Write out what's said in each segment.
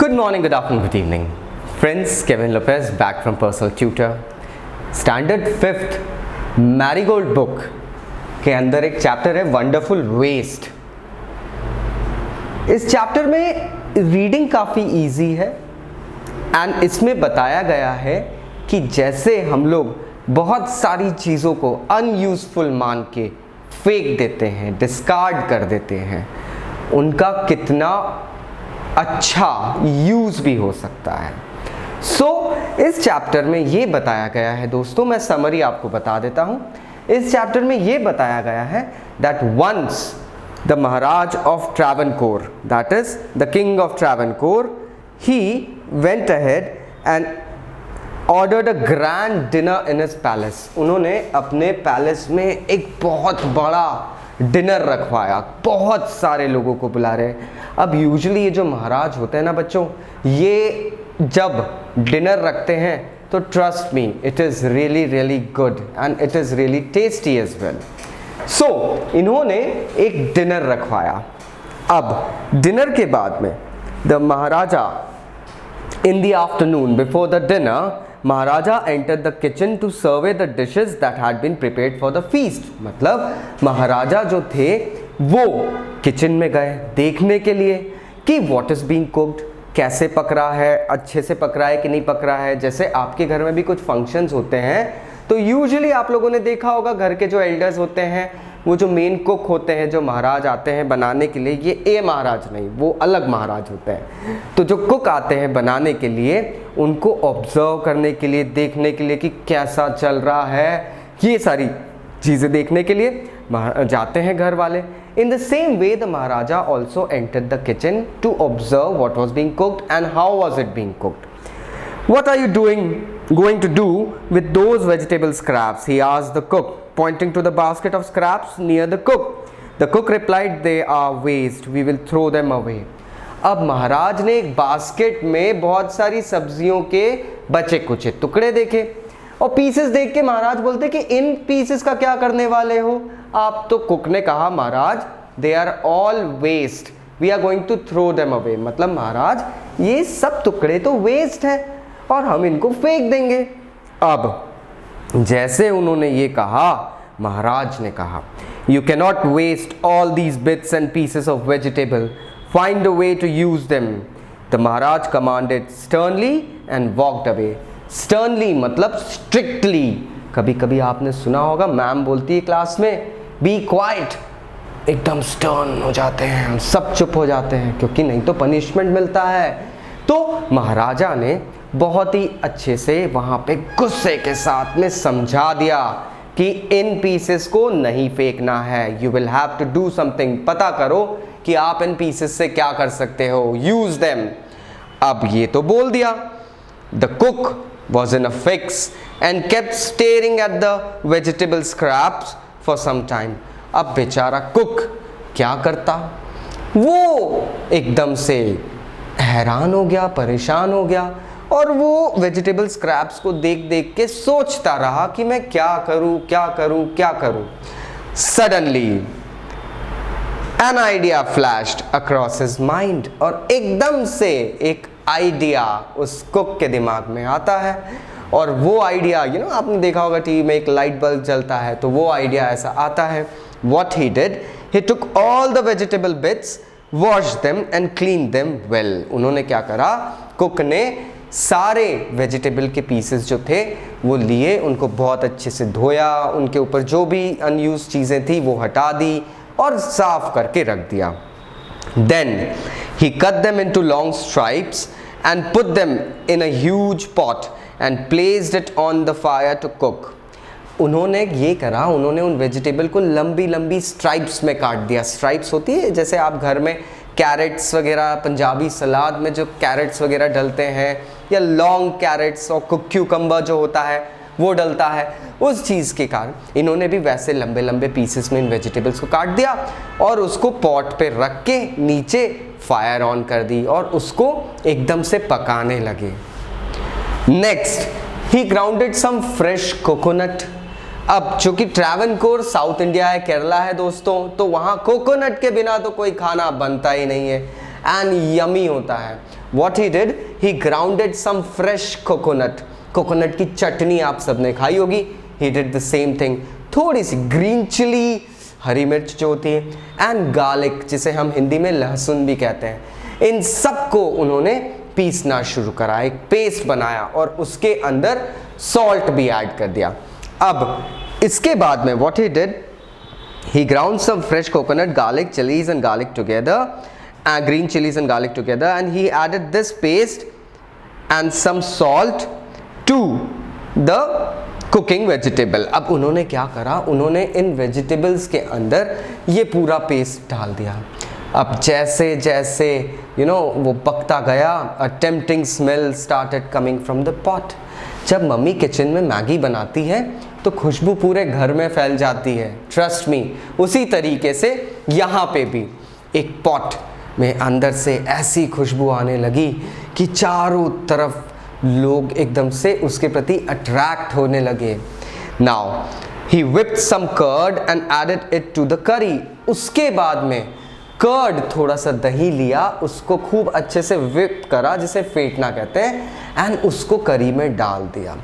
Good morning, good afternoon, good evening. Friends, Kevin Lopez back from Personal Tutor. Standard 5th marigold book के अंदर एक chapter है wonderful waste. इस chapter में reading काफ़ी easy है एंड इसमें बताया गया है कि जैसे हम लोग बहुत सारी चीज़ों को अनयूजफुल मान के फेंक देते हैं, डिस्कार्ड कर देते हैं, उनका कितना अच्छा यूज़ भी हो सकता है। इस चैप्टर में ये बताया गया है दोस्तों, मैं समरी आपको बता देता हूँ। इस चैप्टर में ये बताया गया है that once the Maharaj of Travancore, that is the king of Travancore, he went ahead and ordered a grand dinner in his palace. उन्होंने अपने पैलेस में एक बहुत बड़ा डिनर रखवाया, बहुत सारे लोगों को बुला रहे। अब यूजुअली ये जो महाराज होते हैं ना बच्चों, ये जब डिनर रखते हैं तो trust me, it is really really good and it is really tasty as well. इन्होंने एक डिनर रखवाया। अब डिनर के बाद में the maharaja in the afternoon before the dinner, maharaja enter the kitchen to survey the dishes that had been prepared for the feast. मतलब महाराजा जो थे वो किचन में गए देखने के लिए कि व्हाट इज बीइंग कुक्ड, कैसे पक रहा है, अच्छे से पक रहा है कि नहीं पक रहा है। जैसे आपके घर में भी कुछ फंक्शंस होते हैं तो यूजुअली आप लोगों ने देखा होगा, घर के जो एल्डर्स होते हैं, वो जो मेन कुक होते हैं, जो महाराज आते हैं बनाने के लिए, ये महाराज नहीं, वो अलग महाराज होते हैं। तो जो कुक आते हैं बनाने के लिए, उनको ऑब्जर्व करने के लिए, देखने के लिए कि कैसा चल रहा है, ये सारी चीज़ें देखने के लिए जाते हैं घर वाले। In the same way, the Maharaja also entered the kitchen to observe what was being cooked and how was it being cooked. What are you going to do with those vegetable scraps? He asked the cook, pointing to the basket of scraps near the cook. The cook replied, they are waste. We will throw them away. अब महाराज ने एक basket में बहुत सारी सब्जियों के बचे कुचे टुकड़े देखे और पीसेस देख के महाराज बोलते कि इन पीसेस का क्या करने वाले हो आप? तो कुक ने कहा, Maharaj they are all waste, we are going to throw them away. मतलब महाराज ये सब टुकड़े तो वेस्ट है और हम इनको फेंक देंगे। अब जैसे उन्होंने ये कहा, महाराज ने कहा, you cannot waste all these bits and pieces of vegetable, find a way to use them. The maharaj commanded sternly and walked away. Sternly मतलब स्ट्रिक्टली। कभी कभी आपने सुना होगा मैम बोलती है क्लास में, बी क्वाइट, एकदम स्टर्न हो जाते हैं, सब चुप हो जाते हैं क्योंकि नहीं तो पनिशमेंट मिलता है। तो महाराजा ने बहुत ही अच्छे से वहाँ पे गुस्से के साथ में समझा दिया कि इन पीसेस को नहीं फेंकना है, you will have to do something, पता करो कि आप इन पीसेस से क्या कर सकते हो, यूज देम। अब ये तो बोल दिया। The cook was in a fix and kept staring at the vegetable scraps for some time. अब बेचारा कुक क्या करता, वो एकदम से हैरान हो गया, परेशान हो गया और वो वेजिटेबल स्क्रैप्स को देख देख के सोचता रहा कि मैं क्या करूं, क्या करूं, क्या करूं। Suddenly an idea flashed across his mind, और एकदम से एक आइडिया उस कुक के दिमाग में आता है। और वो आइडिया, आपने देखा होगा टीवी में एक लाइट बल्ब जलता है, तो वो आइडिया ऐसा आता है। What he did, he took all the vegetable bits, washed them and cleaned them well. उन्होंने क्या करा, कुक ने सारे वेजिटेबल के पीसेस जो थे वो लिए, उनको बहुत अच्छे से धोया, उनके ऊपर जो भी अनयूज चीज़ें थी वो हटा दी और साफ करके रख दिया। Then he cut them into long stripes and put them in a huge pot and placed it on the fire to cook. उन्होंने ये करा, उन्होंने उन वेजिटेबल को लंबी लंबी स्ट्राइप्स में काट दिया। स्ट्राइप्स होती है जैसे आप घर में कैरेट्स वगैरह, पंजाबी सलाद में जो कैरेट्स वगैरह डलते हैं, या लॉन्ग कैरेट्स और क्यूकम्बर जो होता है वो डलता है, उस चीज़ के कारण इन्होंने भी वैसे लंबे लंबे पीसेस में इन वेजिटेबल्स को काट दिया और उसको पॉट पे रख के नीचे फायर ऑन कर दी और उसको एकदम से पकाने लगे। नेक्स्ट ही ग्राउंडेड सम फ्रेश कोकोनट। अब चूंकि ट्रैवनकोर साउथ इंडिया है, केरला है दोस्तों, तो वहाँ कोकोनट के बिना तो कोई खाना बनता ही नहीं है। एंड यमी होता है। What he did, he grounded some fresh coconut. Coconut की चटनी आप सबने खाई होगी। He did the same thing. थोड़ी सी ग्रीन चिली, हरी मिर्च जो होती है, एंड गार्लिक जिसे हम हिंदी में लहसुन भी कहते हैं, इन सबको उन्होंने पीसना शुरू करा, एक पेस्ट बनाया और उसके अंदर सॉल्ट भी ऐड कर दिया। अब इसके बाद में what he did, he ground some fresh coconut, garlic, chilies and garlic together, green chilies and garlic together, and he added this paste and some salt to the cooking vegetable. अब उन्होंने क्या करा, उन्होंने इन वेजिटेबल्स के अंदर ये पूरा paste डाल दिया। अब जैसे जैसे वो पकता गया, a tempting smell started coming from the pot. जब मम्मी किचन में मैगी बनाती है तो खुशबू पूरे घर में फैल जाती है, ट्रस्ट मी। उसी तरीके से यहाँ पे भी एक पॉट में अंदर से ऐसी खुशबू आने लगी कि चारों तरफ लोग एकदम से उसके प्रति अट्रैक्ट होने लगे। Now he whipped some curd and added it to the curry. उसके बाद में कर्ड, थोड़ा सा दही लिया, उसको खूब अच्छे से whip करा, जिसे फेंटना कहते हैं, एंड उसको करी में डाल दिया।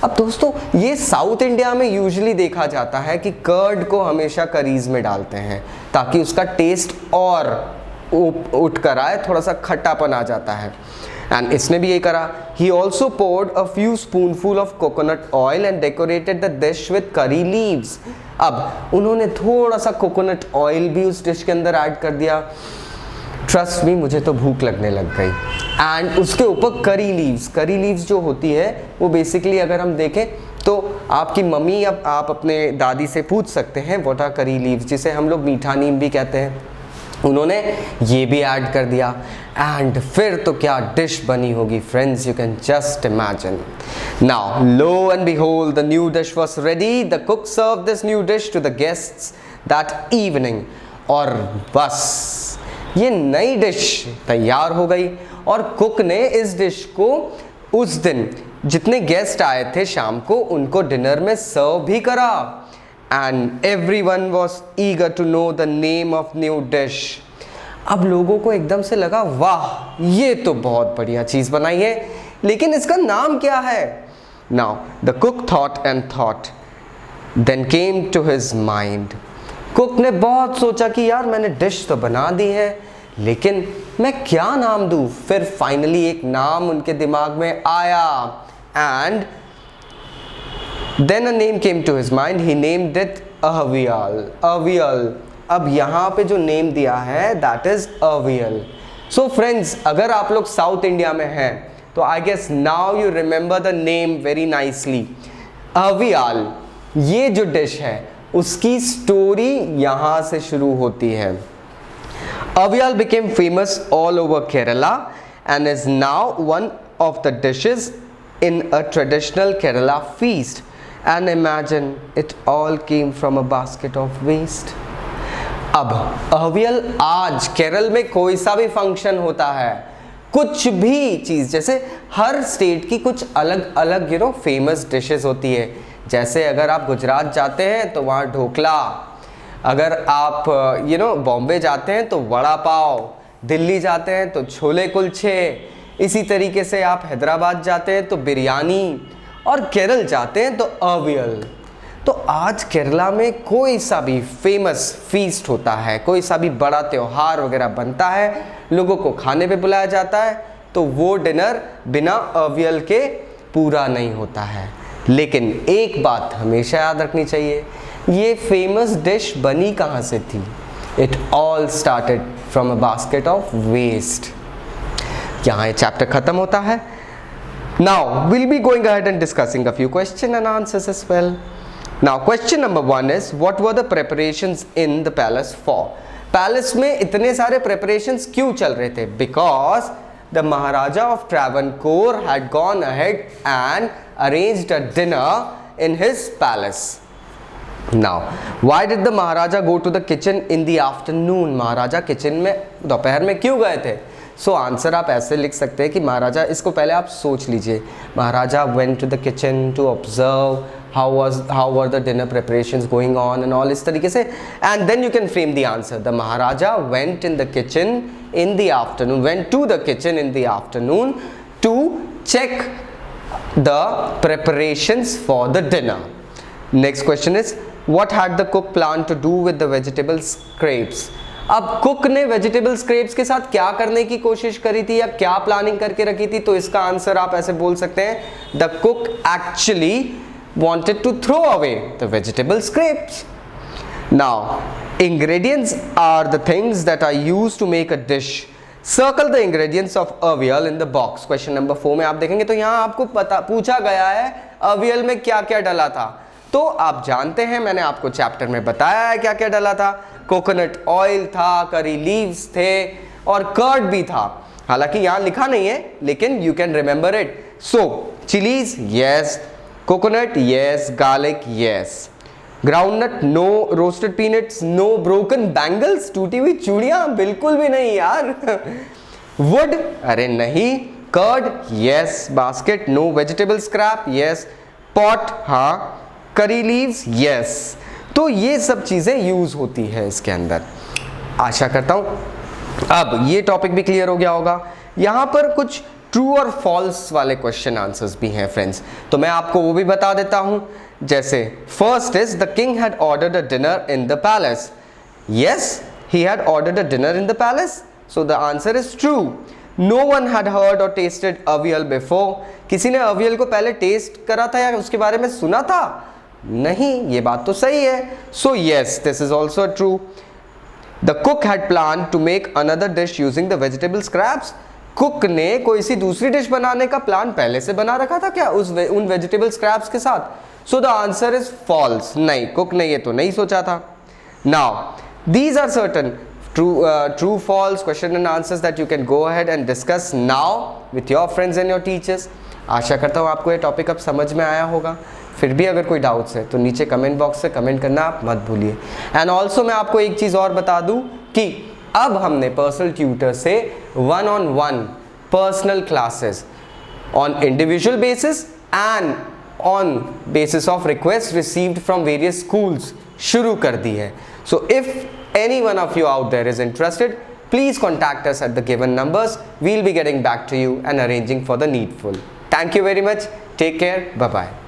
अब दोस्तों ये साउथ इंडिया में यूजुअली देखा जाता है कि कर्ड को हमेशा करीज में डालते हैं ताकि उसका टेस्ट और उठ कर आए, थोड़ा सा खट्टापन आ जाता है, एंड इसने भी यही करा। He also poured a few spoonful of coconut oil and decorated the dish with curry leaves. अब उन्होंने थोड़ा सा कोकोनट ऑयल भी उस डिश के अंदर ऐड कर दिया। ट्रस्ट मी, मुझे तो भूख लगने लग गई। एंड उसके ऊपर करी लीव्स जो होती है वो बेसिकली अगर हम देखें तो आपकी मम्मी या आप अपने दादी से पूछ सकते हैं व्हाट आर करी लीव्स, जिसे हम लोग मीठा नीम भी कहते हैं। उन्होंने ये भी ऐड कर दिया एंड फिर तो क्या डिश बनी होगी friends, you can just imagine. Now lo and behold the new dish was ready. The cook serve this new dish to the guests that evening. और बस ये नई डिश तैयार हो गई और कुक ने इस डिश को उस दिन जितने गेस्ट आए थे शाम को उनको डिनर में सर्व भी करा। And everyone was eager to know the name of new dish. अब लोगों को एकदम से लगा वाह ये तो बहुत बढ़िया चीज़ बनाई है, लेकिन इसका नाम क्या है? Now the cook thought and thought, then came to his mind. Cook ने बहुत सोचा कि यार मैंने डिश तो बना दी है, लेकिन मैं क्या नाम दूँ? फिर फाइनली एक नाम उनके दिमाग में आया and then a name came to his mind. He named it Avial. अब यहाँ पे जो नेम दिया है that is Avial. So friends, अगर आप लोग साउथ इंडिया में हैं तो I guess now you remember the name very nicely. Avial, ये जो डिश है उसकी स्टोरी यहाँ से शुरू होती है। Avial became famous all over Kerala and is now one of the dishes in a traditional Kerala feast. And imagine it all came from a basket of waste. अब अवियल आज केरल में कोई सा भी फंक्शन होता है, कुछ भी चीज़, जैसे हर स्टेट की कुछ अलग अलग फेमस डिशेस होती है। जैसे अगर आप गुजरात जाते हैं तो वहाँ ढोकला, अगर आप बॉम्बे जाते हैं तो वड़ा पाव, दिल्ली जाते हैं तो छोले कुलचे, इसी तरीके से आप हैदराबाद जाते हैं तो बिरयानी, और केरल जाते हैं तो अवियल। तो आज केरला में कोई सा भी फेमस फीस्ट होता है, कोई सा भी बड़ा त्यौहार वगैरह बनता है, लोगों को खाने पे बुलाया जाता है, तो वो डिनर बिना अवियल के पूरा नहीं होता है। लेकिन एक बात हमेशा याद रखनी चाहिए, ये फेमस डिश बनी कहाँ से थी? It all started from a basket of waste. यहाँ ये चैप्टर खत्म होता है। Now we'll be going ahead and discussing a few questions and answers as well. Now question number 1 is what were the preparations in the palace for? Palace में इतने सारे preparations क्यों चल रहे थे? Because the Maharaja of Travancore had gone ahead and arranged a dinner in his palace. Now why did the Maharaja go to the kitchen in the afternoon? Maharaja kitchen में दोपहर में क्यों गए थे? सो आंसर आप ऐसे लिख सकते हैं कि महाराजा, इसको पहले आप सोच लीजिए, Maharaja went to the kitchen to observe how were the dinner preparations going on and all, इस तरीके से, and then you can frame the answer. The Maharaja went in the kitchen in the afternoon, went to the kitchen in the afternoon to check the preparations for the dinner. Next question is, what had the cook planned to do with the vegetable scraps? अब cook ने vegetable scraps के साथ क्या करने की कोशिश करी थी या क्या प्लानिंग करके रखी थी? तो इसका आंसर आप ऐसे बोल सकते हैं, the cook actually wanted to throw away the vegetable scraps. Now, ingredients are the things that are used to make a dish. Circle the ingredients of avial in the box. Question number 4 में आप देखेंगे तो यहाँ आपको पूछा गया है avial में क्या क्या डला था. तो आप जानते हैं, मैंने आपको चैप्टर में बताया है क्या क्या डला था. कोकोनट ऑयल था, करी लीव्स थे और कर्ड भी था. हालांकि यहाँ लिखा नहीं है, लेकिन you can remember it. So chillies yes, coconut yes, garlic yes, groundnut no, roasted peanuts no, broken bangles, टूटी हुई चूड़ियां बिल्कुल भी नहीं यार. वुड अरे नहीं, curd yes, basket no, vegetable scrap yes, pot हाँ, करी लीव्स यस. तो ये सब चीजें यूज होती है इसके अंदर. आशा करता हूं अब ये टॉपिक भी क्लियर हो गया होगा. यहां पर कुछ ट्रू और फॉल्स वाले क्वेश्चन आंसर्स भी हैं फ्रेंड्स, तो मैं आपको वो भी बता देता हूं. जैसे first is the king had ordered a dinner in the palace. Yes, he had ordered a dinner in the palace, so the answer is true. No one had heard or tested avial before. किसी ने अवियल को पहले test करा था या उसके बारे में सुना था? नहीं, ये बात तो सही है. So yes, this is also true. The cook had plan to make another dish using the vegetable scraps. Cook ने कोई सी दूसरी डिश बनाने का प्लान पहले से बना रखा था क्या उन वेजिटेबल स्क्रैप्स के साथ? So the answer is false. नहीं, कुक ने ये तो नहीं सोचा था. Now these are certain true false question and answers that you can go ahead and discuss now with your friends and your teachers. आशा करता हूँ आपको ये टॉपिक अब समझ में आया होगा. फिर भी अगर कोई डाउट्स है तो नीचे कमेंट बॉक्स से कमेंट करना आप मत भूलिए. एंड ऑल्सो मैं आपको एक चीज़ और बता दूं कि अब हमने पर्सनल ट्यूटर से 1-on-1 personal classes on individual basis and on basis of request received from various schools शुरू कर दी है. So if any one of you out there is interested, please contact us at the given numbers. We'll be getting back to you and arranging for the needful. Thank you very much. Take care. Bye bye.